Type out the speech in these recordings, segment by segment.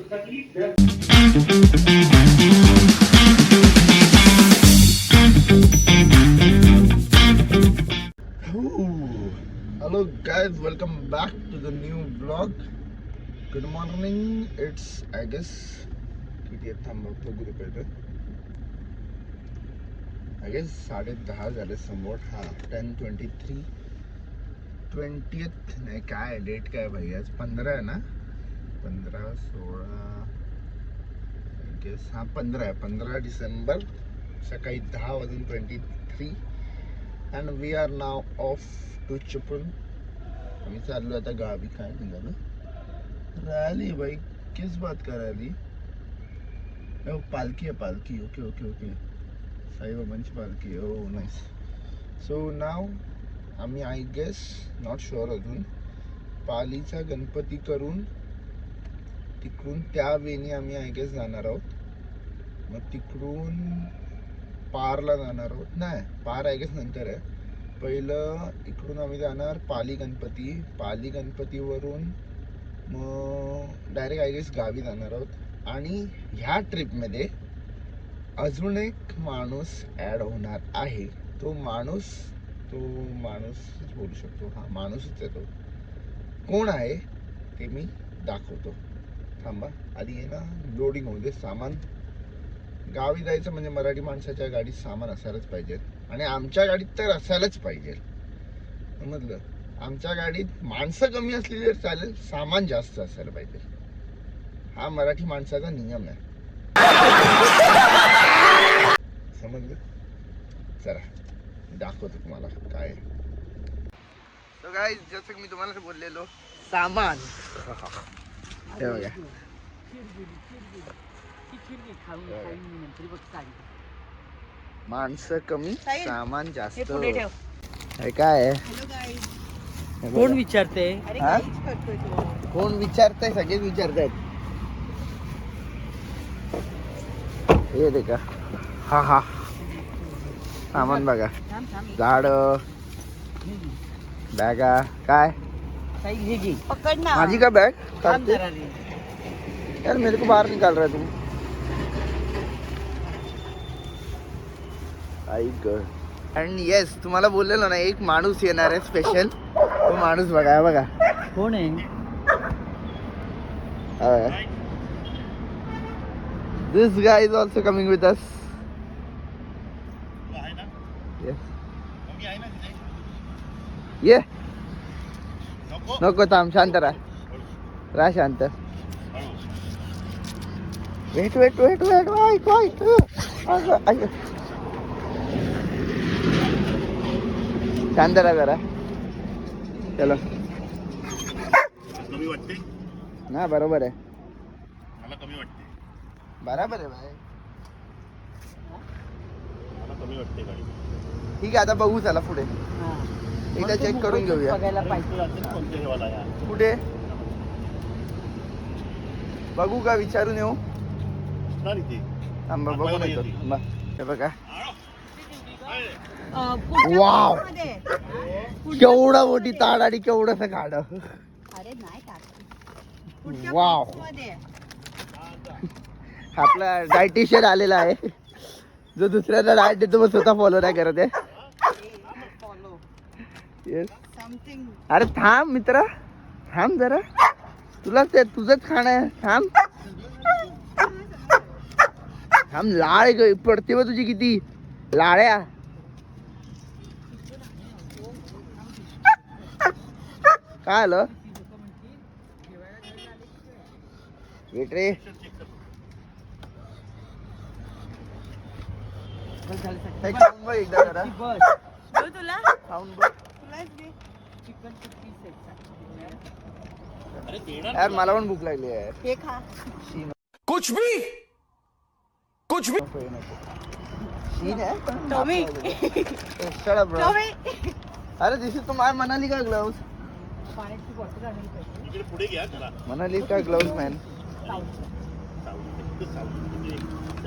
Hello guys, welcome back to the new vlog. Good morning. It's I guess किती थांबा बघू दे पहिले. I guess 10:30 झाले समोर. हा 10:23 20th नाही काय डेट काय भाई आज 15 आहे ना 15 16 I guess हा 15 आहे 15 डिसेंबर सकाळी 10:23 and we are now off to Chiplun. आम्ही चाललो आता गावी. काय निघालो रॅली भाई किस बात का रॅली पालखी आहे पालखी. ओके ओके ओके साईबाबांची पालखी आहे. ओ नाईस. सो नाव आम्ही आय गेस नॉट शुअर अजून पालीचा गणपती करून तिकडून त्या वेनी आम्ही आय गेस जाणार आहोत. मग तिकडून पारला जाणार आहोत. नाही पार आय गेस नंतर आहे. पहिलं इकडून आम्ही जाणार पाली गणपतीवरून मग डायरेक्ट आय गेस गावी जाणार आहोत. आणि ह्या ट्रिपमध्ये अजून एक माणूस ॲड होणार आहे. तो माणूस बोलू शकतो. हा माणूसच आहे. तो कोण आहे ते मी दाखवतो. थांबा आधी आहे ना लोडिंग होऊ दे सामान. गावी जायचं म्हणजे मराठी माणसाच्या गाडीत सामान असायलाच पाहिजे. आणि आमच्या गाडीत तर असायलाच पाहिजे. समजलं. आमच्या गाडीत माणसं कमी असली तर चालेल सामान जास्त असायला पाहिजे. हा मराठी माणसाचा नियम आहे. समजलं. चला दाखवतो तुम्हाला काय. सो गाईज जसं की मी तुम्हाला बोललेलो सामान हे बघा. माणसं कमी सामान जास्त. काय कोण विचारते कोण विचारताय सगळेच विचारतायत. हे दे का. हा हा सामान बघा. झाड बॅगा काय पकडना माझी का बॅग काढते यार. मेरे को बाहर निकाल रहा है तुम. अँड येस तुम्हाला बोललेलो ना एक माणूस येणार आहे स्पेशल. तो माणूस बघा बघा कोण आहे. This guy is also coming with us. ये नको थांब शांत राहा शांत. वेट वेट वेट वेट वाईट वाईट शांत राहा जरा. चलो कमी वाटते ना बरोबर आहे. मला कमी वाटते. बरोबर आहे भाई. मला कमी वाटते गाडी. ठीक आहे आता बघू चला पुढे एकदा चेक करून घेऊया. बघायला पाहिजे. कोणते घेवाला यार कुठे बघू का विचारून येऊ. असणार इथे. थांबा बघून येतो. हे बघा पुढच्या वाव मध्ये. केवढा मोठी ताड आणि केवढंसं गाड. अरे नाही टाकते. वाव मध्ये. आपला डायटिशियन आलेला आहे जो दुसऱ्याला डायट देतो मग स्वतः फॉलो नाही करत आहे. Yes something. अरे थांब मित्रा थांब जरा. तुला ते तुझंच खाणं आहे. थांब थांब. लाळ पडते व तुझी किती लाळ्या. काय आलं वेट रे. खाऊन बघ एकदा जरा. तुला खाऊन बघ यार. मला पण भूक लागली आहे. हे खा. कुछ भी शीन है Tommy. Shut up, bro. Tommy. अरे दिस इज तुम्हारा मनाली का ग्लव्स. पाण्याची बॉटल आणायला पाहिजे. इकडे पुढे घ्या चला. मनाली का ग्लव्स मॅन.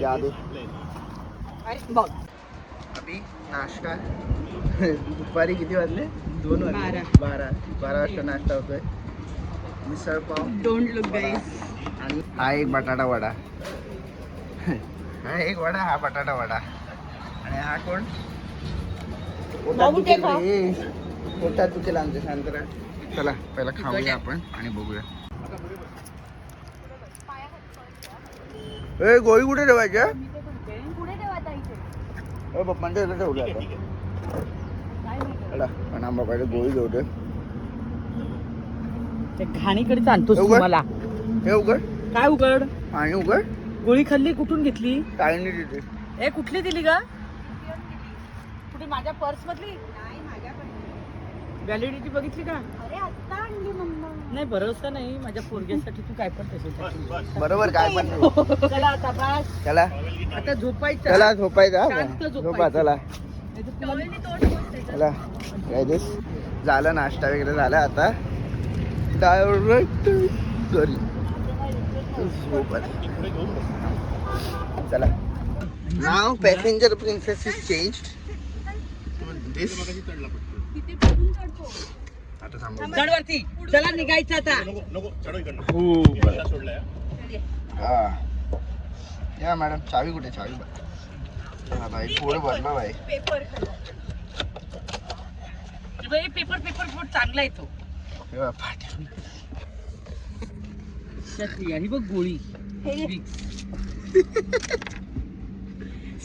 या दे. अरे बघ अभी नाश्ता दुपारी किती वाजले 2 वाजले. 12 वाजता नाश्ता होतोय. मिसळ पाव. डोंट लुक गाईस. आणि हा एक बटाटा वडा. हा एक वडा, हा बटाटा वडा. आणि हा कोण? पोटात दुखेल आमच्या शांतरा. चला पहिला खाऊया आपण आणि बघूया. ए गोळी कुठे ठेवायच्या? पुढे ठेवायचा इथे. ए पप्पांच्या इथे ठेवल्या ठीक आहे, ठीक आहे. पण आंबा पाहिजे गोळी घेऊ दे. ते घाणीकडे आणतोस उघड. मला. हे उघड काय उघड? आणि उघड गोळी खाल्ली कुठून घेतली? टाळणी तिथे. ए कुठली दिली का? कुठे माझ्या पर्स मधली? नाही माझ्याकडे. व्हॅलिडिटी बघितली का? अरे आत्ता आणली मम्मा. नाही भरोसा नाही माझ्या पोरग्यासाठी तू काय पण बस तसं. बस बरोबर काय पण नाही. चला आता बस. चला आता झोपायचं. चला झोपायचं. शांत हा झोपायचं. झोपा चला. नाही तर तुला- टॉवेलनी तोंड पोचते. चला काय दिस झालं, नाश्ता वगैरे झाला. आता डायरेक्ट घरी झोपायचं. पुढे घेऊन बस. चला. नाव पॅसेंजर प्रिन्सेस इज चेंज्ड. दिस मगाशी चढला पटकन. तिथे कुठून चढतो? आता थांबा. चढ वरती. चला निघायचं आता. नको नको चढो इकडनं. खूप इकडनं सोडलाय हा. हा या मॅडम, चावी कुठे? चावी हा भाई पोळ भरलं भाई. पेपर खाल्ला. पेपर पेपर फूड चांगला येतो. हे बघ, फाटलं. आणि बघ गोळी.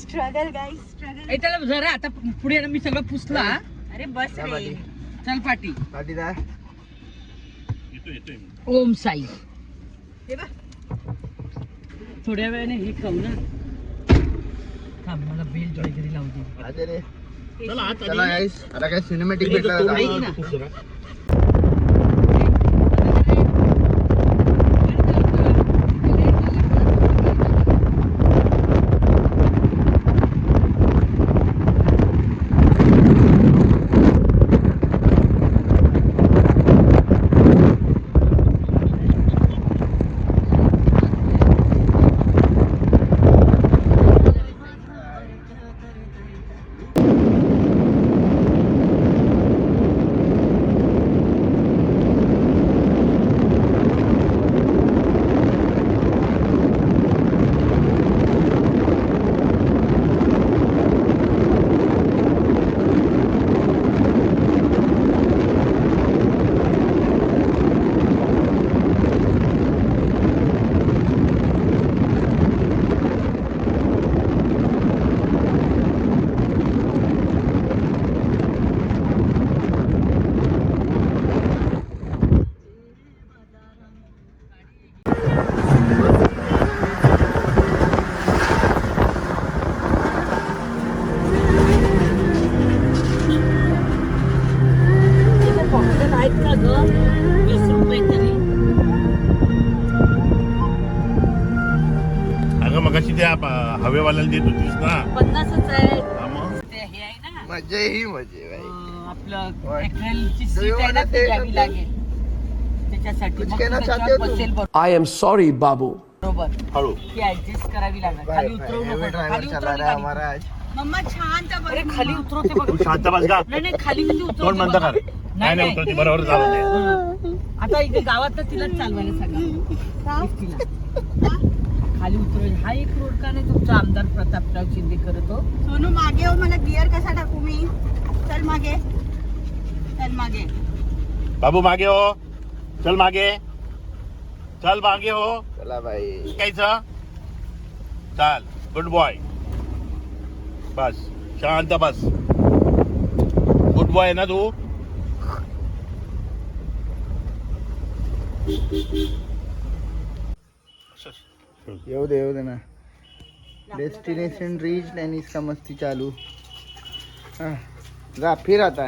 स्ट्रगल गाईस स्ट्रगल. ए त्याला जरा आता पुढे ना मी सगळं पुसला. अरे बस या रे. पाठी. चल पाटी. पाठी जा. येतोय ओम साई. हे बघ. थोड्या वेळाने हे खाऊ ना. थांब मला बेल वगैरे लावू दे. आता रे चला आता चला गाईस, आता काय सिनेमॅटिक भेटला. ऐक ना. आहेत का ग? 20 रुपये तरी. अगं मगाशी त्या हवेवाल्याला देत होतीस ना. 50च आहे. हा मग ते हे आहे ना मजा ही मजा भाई. आपलं होय. एक्सेलची Do सीट you आहे ना wanna ती take घ्यावी a- लागेल त्याच्यासाठी. कुछ मग कहना तू चाहते त्याच्यावर हो तुम? बसेल I am sorry, Babu. बरोबर. हळू. ती ऍडजस्ट करावी लागणार. भाई खाली उतरवू हेवी नको. ड्रायव्हर खाली चला उतरवली रहा है गाडी. हमारा आज. मम्मा छान तर अरे बघ. खाली उतरवते बघ. तू शांत बस का. नाही नाही खाली म्हणजे तोंड उतरवते बंद बघा. कर. नाही नाही उतरती बरोबर झालं ते. आता इथे गावात तिलाच चालवायला सांगा. तिला खाली उतरव. हा एक रोड का नाही तुमचा आमदार प्रतापराव शिंदे करतो. सोनू मागे हो, मला गिअर कसा टाकू मी? चल मागे. चल मागे. बाबू मागे हो. चल मागे. चल मागे हो. चला भाई. कायचं चाल. Good boy. बस शांत बस. गुड बॉय ना तू. येऊ दे ना. डेस्टिनेशन रीच आणि इसका मस्ती चालू. हा जा फिर आता.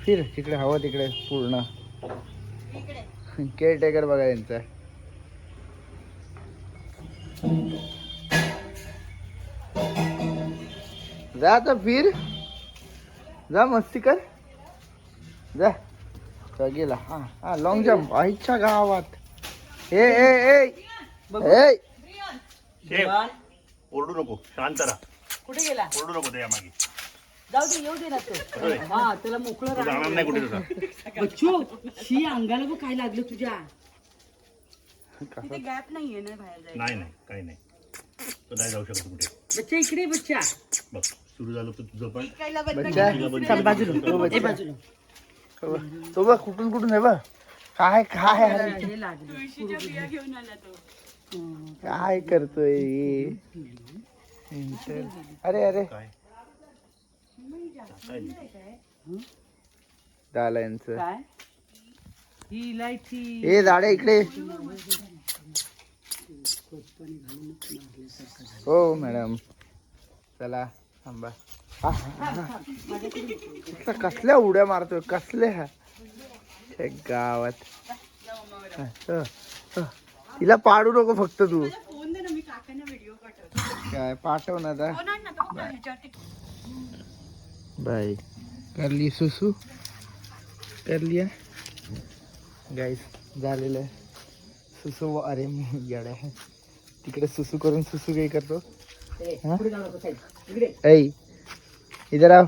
फिर तिकडे हवं तिकडे पूर्ण. केअरटेकर बघा यांचा. जा आता फिर. जा मस्ती कर. जा तो गेला. हा हा लॉंग जम्प आईच्या गावात. ए ए ए ए शेफ, ओरडू नको. शांत राहा. कुठे गेला? ओरडू नको त्या मागे. जाऊ दे येऊ दे ना तो. होय. हा त्याला मोकळं तू जाणार नाही कुठे तुझा. बच्चू शी अंगाला बघ काय लागलं तुझ्या. तिथे गॅप नाहीये ना बाहेर जायला. नाही नाही काही नाही, तो नाही जाऊ शकत कुठे. बच्चा इकडे बच्चा. बघ सुरू झालं तर तुझं पण. इकायला बदला बच्चा. घेऊन चल बाजूला बच्चा. ए बाजूला. तो बघ कुठून कुठून आहे बघ. काय काय अरे हे लागले. तुळशीच्या बिया घेऊन आला तो. काय करतोय. अरे अरे काय डालांचं. काय ही इलायची. ए झाडे इकडे. हो मॅडम चला थांबा. कसल्या उड्या मारतोय कसल्या छे गावात. तिला पाडू नको फक्त तू. मला फोन दे ना, मी काकांना व्हिडिओ पाठवतो. काय पाठव ना आता. फोन आण ना तो ह्याच्यावरती. बाय कर ली सुसू कर लिया गाईस झालेलं आहे सुसू. अरे येड्या तिकडे सुसू करून सुसू काही करतो. हाँ? पुढे जाऊ नको साईड. इकडे ऐ इधर आओ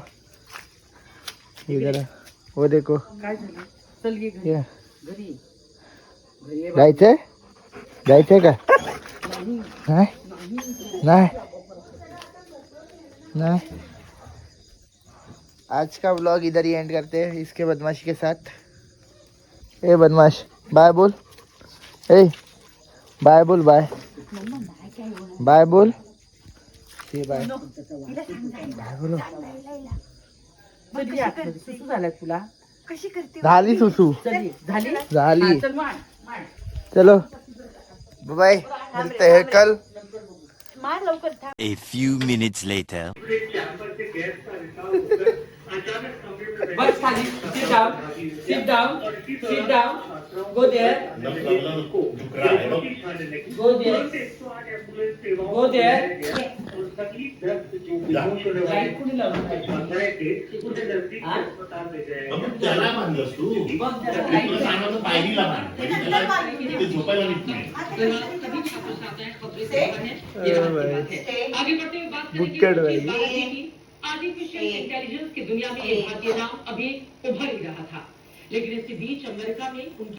इधर आओ. वो देखो काय झालं. चल ये घरी. ये घरी घरी ये. जायचंय जायचंय का नाही नाही नहीं नहीं आज का व्लॉग इधर ही एंड करते हैं इसके बदमाशी के साथ. ए बदमाश बाय बोल. ए बाय बोल बाय बाय बोल. ए बाय बाय बोलो. चल ये आतमध्ये. सुसू झालाय तुला. कशी करते झाली सुसू चल ये. झाली झाली. हा, चल मार मार. चलो बाय मिलते हैं कल. मार लवकर थांब. A few minutes later. बस खाली. Sit down. Sit down. Sit down. Go there. Go there. Go there. Light कुणी लावलं पाहिजे? हा? त्याला बांधलंस तू. बघ जरा तुला light. सांगितलं पायरीला बांध. म्हणजे त्याला ते झोपायला नीट नाही. बुक्कड़ भाई आर्टिफिशियल इंटेलिजेंस की दुनिया में एक भारतीय नाम अभी उभर ही रहा था, लेकिन इसके बीच अमेरिका में उनकी